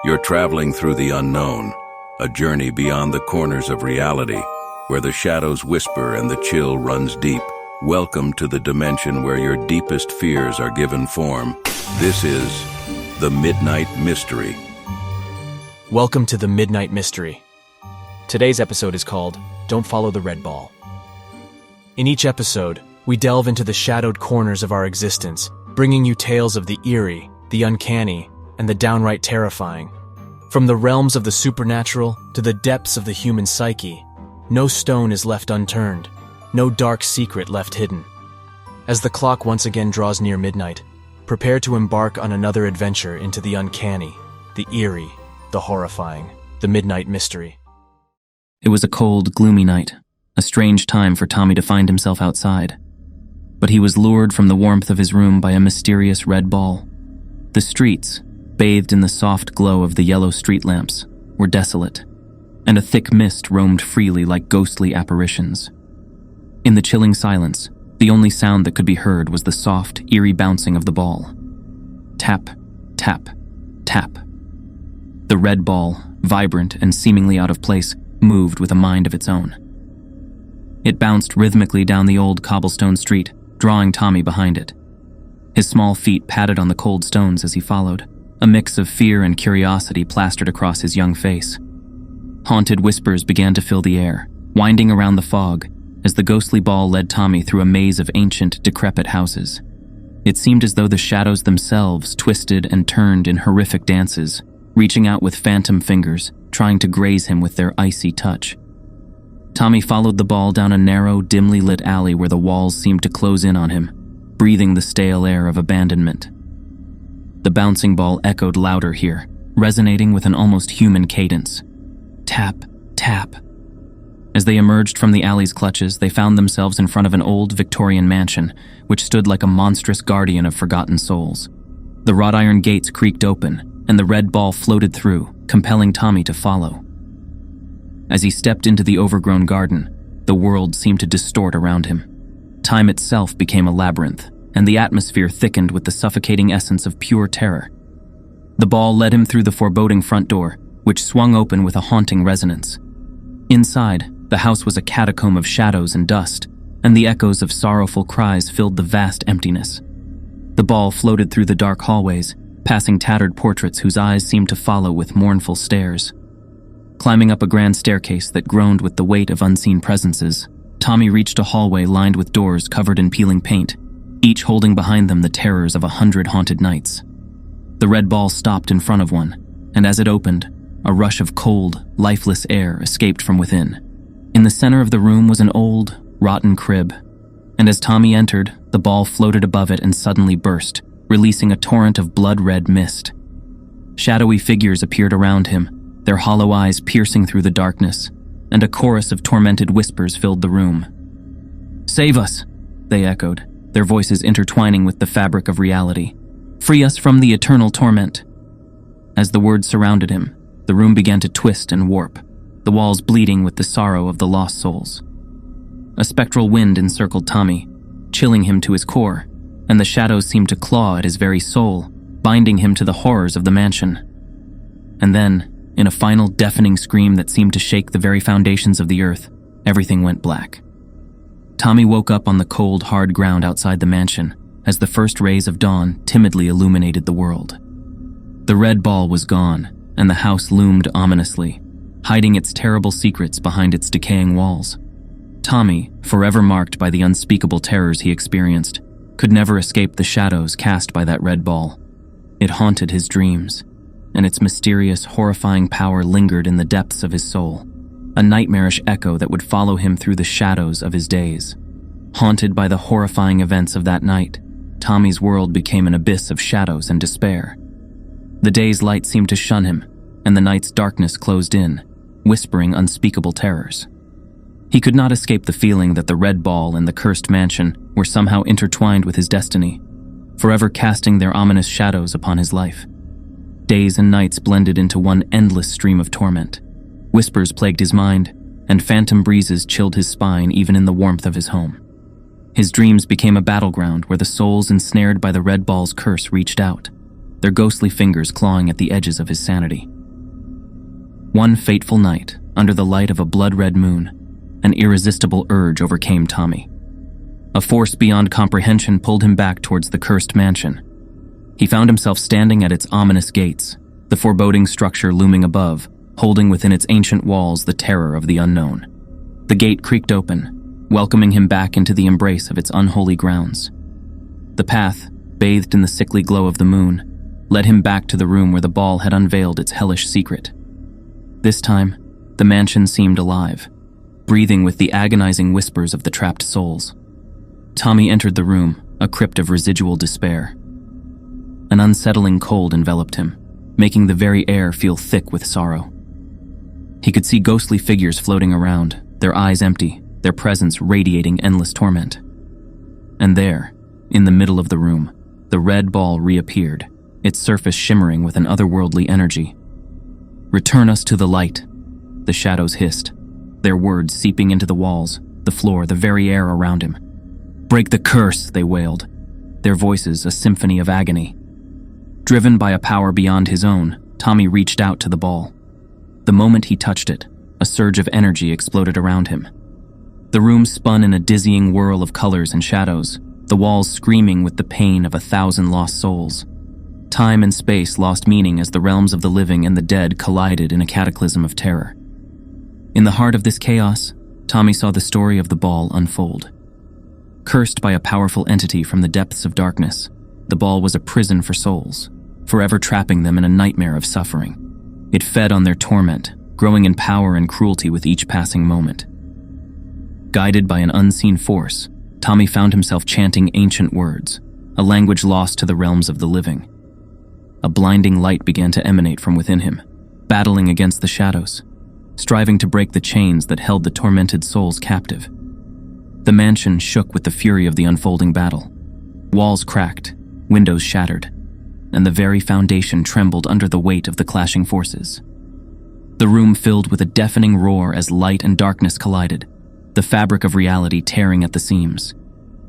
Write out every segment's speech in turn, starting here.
You're traveling through the unknown, a journey beyond the corners of reality, where the shadows whisper and the chill runs deep. Welcome to the dimension where your deepest fears are given form. This is The Midnight Mystery. Welcome to The Midnight Mystery. Today's episode is called Don't Follow the Red Ball. In each episode, we delve into the shadowed corners of our existence, bringing you tales of the eerie, the uncanny, and the downright terrifying. From the realms of the supernatural to the depths of the human psyche, no stone is left unturned, no dark secret left hidden. As the clock once again draws near midnight, prepare to embark on another adventure into the uncanny, the eerie, the horrifying, the midnight mystery. It was a cold, gloomy night, a strange time for Tommy to find himself outside. But he was lured from the warmth of his room by a mysterious red ball. The streets, bathed in the soft glow of the yellow street lamps, were desolate, and a thick mist roamed freely like ghostly apparitions. In the chilling silence, the only sound that could be heard was the soft, eerie bouncing of the ball. Tap, tap, tap. The red ball, vibrant and seemingly out of place, moved with a mind of its own. It bounced rhythmically down the old cobblestone street, drawing Tommy behind it. His small feet patted on the cold stones as he followed, a mix of fear and curiosity plastered across his young face. Haunted whispers began to fill the air, winding around the fog, as the ghostly ball led Tommy through a maze of ancient, decrepit houses. It seemed as though the shadows themselves twisted and turned in horrific dances, reaching out with phantom fingers, trying to graze him with their icy touch. Tommy followed the ball down a narrow, dimly lit alley where the walls seemed to close in on him, breathing the stale air of abandonment. The bouncing ball echoed louder here, resonating with an almost human cadence. Tap, tap. As they emerged from the alley's clutches, they found themselves in front of an old Victorian mansion, which stood like a monstrous guardian of forgotten souls. The wrought iron gates creaked open, and the red ball floated through, compelling Tommy to follow. As he stepped into the overgrown garden, the world seemed to distort around him. Time itself became a labyrinth, and the atmosphere thickened with the suffocating essence of pure terror. The ball led him through the foreboding front door, which swung open with a haunting resonance. Inside, the house was a catacomb of shadows and dust, and the echoes of sorrowful cries filled the vast emptiness. The ball floated through the dark hallways, passing tattered portraits whose eyes seemed to follow with mournful stares. Climbing up a grand staircase that groaned with the weight of unseen presences, Tommy reached a hallway lined with doors covered in peeling paint, each holding behind them the terrors of 100 haunted nights. The red ball stopped in front of one, and as it opened, a rush of cold, lifeless air escaped from within. In the center of the room was an old, rotten crib, and as Tommy entered, the ball floated above it and suddenly burst, releasing a torrent of blood-red mist. Shadowy figures appeared around him, their hollow eyes piercing through the darkness, and a chorus of tormented whispers filled the room. "Save us!" they echoed, their voices intertwining with the fabric of reality. "Free us from the eternal torment." As the words surrounded him, the room began to twist and warp, the walls bleeding with the sorrow of the lost souls. A spectral wind encircled Tommy, chilling him to his core, and the shadows seemed to claw at his very soul, binding him to the horrors of the mansion. And then, in a final deafening scream that seemed to shake the very foundations of the earth, everything went black. Tommy woke up on the cold, hard ground outside the mansion as the first rays of dawn timidly illuminated the world. The red ball was gone, and the house loomed ominously, hiding its terrible secrets behind its decaying walls. Tommy, forever marked by the unspeakable terrors he experienced, could never escape the shadows cast by that red ball. It haunted his dreams, and its mysterious, horrifying power lingered in the depths of his soul, a nightmarish echo that would follow him through the shadows of his days. Haunted by the horrifying events of that night, Tommy's world became an abyss of shadows and despair. The day's light seemed to shun him, and the night's darkness closed in, whispering unspeakable terrors. He could not escape the feeling that the red ball and the cursed mansion were somehow intertwined with his destiny, forever casting their ominous shadows upon his life. Days and nights blended into one endless stream of torment. Whispers plagued his mind, and phantom breezes chilled his spine even in the warmth of his home. His dreams became a battleground where the souls ensnared by the red ball's curse reached out. their ghostly fingers clawing at the edges of his sanity. One fateful night, under the light of a blood-red moon, an irresistible urge overcame Tommy. A force beyond comprehension pulled him back towards the cursed mansion. He found himself standing at its ominous gates, the foreboding structure looming above, holding within its ancient walls the terror of the unknown. The gate creaked open, welcoming him back into the embrace of its unholy grounds. The path, bathed in the sickly glow of the moon, led him back to the room where the ball had unveiled its hellish secret. This time, the mansion seemed alive, breathing with the agonizing whispers of the trapped souls. Tommy entered the room, a crypt of residual despair. An unsettling cold enveloped him, making the very air feel thick with sorrow. He could see ghostly figures floating around, their eyes empty, their presence radiating endless torment. And there, in the middle of the room, the red ball reappeared, its surface shimmering with an otherworldly energy. "Return us to the light," the shadows hissed, their words seeping into the walls, the floor, the very air around him. "Break the curse," they wailed, their voices a symphony of agony. Driven by a power beyond his own, Tommy reached out to the ball. The moment he touched it, a surge of energy exploded around him. The room spun in a dizzying whirl of colors and shadows, the walls screaming with the pain of 1,000 lost souls. Time and space lost meaning as the realms of the living and the dead collided in a cataclysm of terror. In the heart of this chaos, Tommy saw the story of the ball unfold. Cursed by a powerful entity from the depths of darkness, the ball was a prison for souls, forever trapping them in a nightmare of suffering. It fed on their torment, growing in power and cruelty with each passing moment. Guided by an unseen force, Tommy found himself chanting ancient words, a language lost to the realms of the living. A blinding light began to emanate from within him, battling against the shadows, striving to break the chains that held the tormented souls captive. The mansion shook with the fury of the unfolding battle. Walls cracked, windows shattered, and the very foundation trembled under the weight of the clashing forces. The room filled with a deafening roar as light and darkness collided, the fabric of reality tearing at the seams.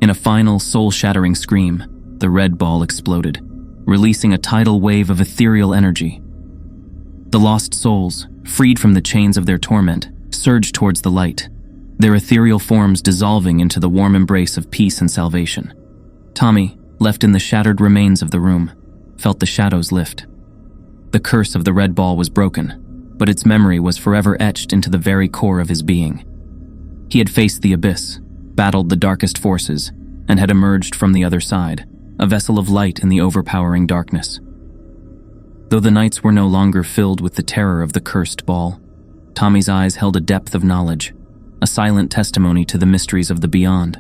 In a final, soul-shattering scream, the red ball exploded, releasing a tidal wave of ethereal energy. The lost souls, freed from the chains of their torment, surged towards the light, their ethereal forms dissolving into the warm embrace of peace and salvation. Tommy, left in the shattered remains of the room, felt the shadows lift. The curse of the red ball was broken, but its memory was forever etched into the very core of his being. He had faced the abyss, battled the darkest forces, and had emerged from the other side, a vessel of light in the overpowering darkness. Though the nights were no longer filled with the terror of the cursed ball, Tommy's eyes held a depth of knowledge, a silent testimony to the mysteries of the beyond.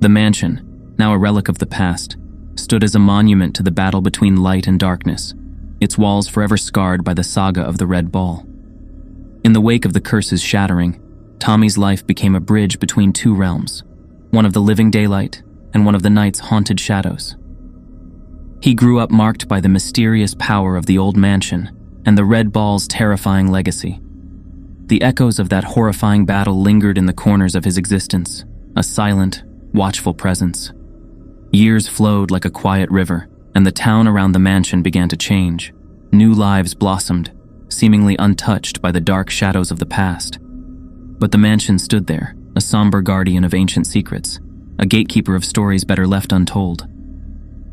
The mansion, now a relic of the past, stood as a monument to the battle between light and darkness, its walls forever scarred by the saga of the red ball. In the wake of the curse's shattering, Tommy's life became a bridge between two realms, one of the living daylight and one of the night's haunted shadows. He grew up marked by the mysterious power of the old mansion and the red ball's terrifying legacy. The echoes of that horrifying battle lingered in the corners of his existence, a silent, watchful presence. Years flowed like a quiet river, and the town around the mansion began to change. New lives blossomed, seemingly untouched by the dark shadows of the past. But the mansion stood there, a somber guardian of ancient secrets, a gatekeeper of stories better left untold.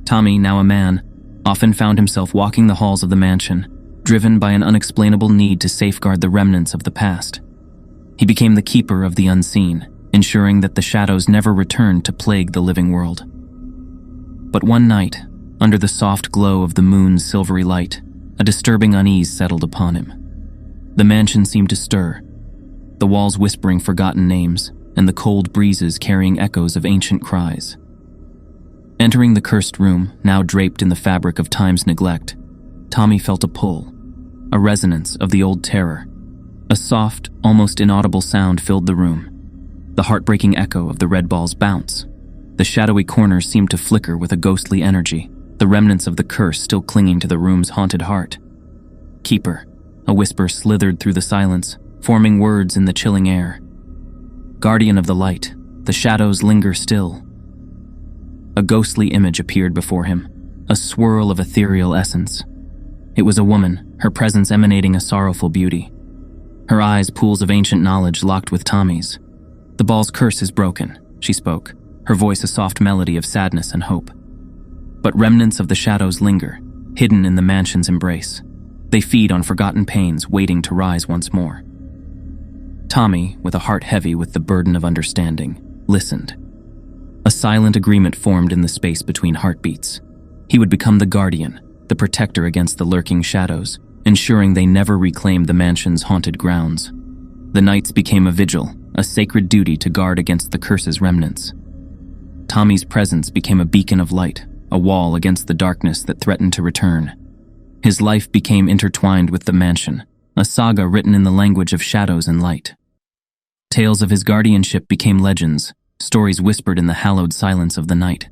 Tommy, now a man, often found himself walking the halls of the mansion, driven by an unexplainable need to safeguard the remnants of the past. He became the keeper of the unseen, ensuring that the shadows never returned to plague the living world. But one night, under the soft glow of the moon's silvery light, a disturbing unease settled upon him. The mansion seemed to stir, the walls whispering forgotten names, and the cold breezes carrying echoes of ancient cries. Entering the cursed room, now draped in the fabric of time's neglect, Tommy felt a pull, a resonance of the old terror. A soft, almost inaudible sound filled the room, the heartbreaking echo of the red ball's bounce. The shadowy corners seemed to flicker with a ghostly energy, the remnants of the curse still clinging to the room's haunted heart. "Keeper," a whisper slithered through the silence, forming words in the chilling air. "Guardian of the light, the shadows linger still." A ghostly image appeared before him, a swirl of ethereal essence. It was a woman, her presence emanating a sorrowful beauty. Her eyes pools of ancient knowledge locked with Tommy's. "The ball's curse is broken," she spoke, her voice a soft melody of sadness and hope. But remnants of the shadows linger, hidden in the mansion's embrace. They feed on forgotten pains, waiting to rise once more. Tommy, with a heart heavy with the burden of understanding, listened. A silent agreement formed in the space between heartbeats. He would become the guardian, the protector against the lurking shadows, ensuring they never reclaimed the mansion's haunted grounds. The nights became a vigil, a sacred duty to guard against the curse's remnants. Tommy's presence became a beacon of light, a wall against the darkness that threatened to return. His life became intertwined with the mansion, a saga written in the language of shadows and light. Tales of his guardianship became legends, stories whispered in the hallowed silence of the night.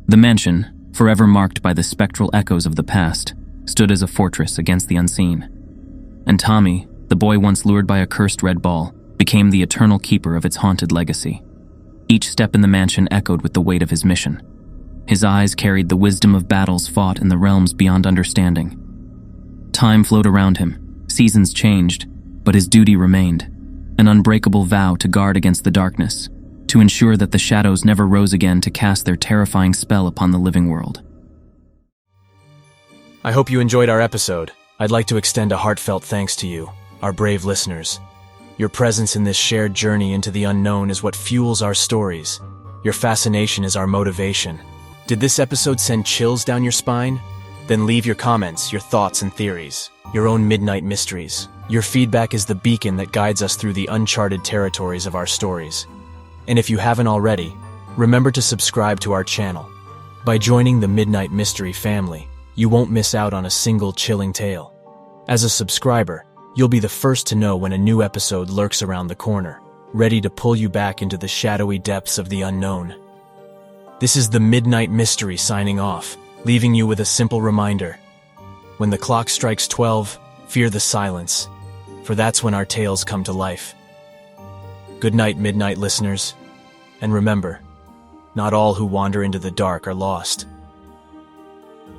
The mansion, forever marked by the spectral echoes of the past, stood as a fortress against the unseen. And Tommy, the boy once lured by a cursed red ball, became the eternal keeper of its haunted legacy. Each step in the mansion echoed with the weight of his mission. His eyes carried the wisdom of battles fought in the realms beyond understanding. Time flowed around him, seasons changed, but his duty remained, an unbreakable vow to guard against the darkness, to ensure that the shadows never rose again to cast their terrifying spell upon the living world. I hope you enjoyed our episode. I'd like to extend a heartfelt thanks to you, our brave listeners. Your presence in this shared journey into the unknown is what fuels our stories. Your fascination is our motivation. Did this episode send chills down your spine? Then leave your comments, your thoughts and theories, your own midnight mysteries. Your feedback is the beacon that guides us through the uncharted territories of our stories. And if you haven't already, remember to subscribe to our channel. By joining the Midnight Mystery family, you won't miss out on a single chilling tale. As a subscriber, you'll be the first to know when a new episode lurks around the corner, ready to pull you back into the shadowy depths of the unknown. This is the Midnight Mystery signing off, leaving you with a simple reminder. When the clock strikes 12, fear the silence, for that's when our tales come to life. Good night, Midnight listeners. And remember, not all who wander into the dark are lost.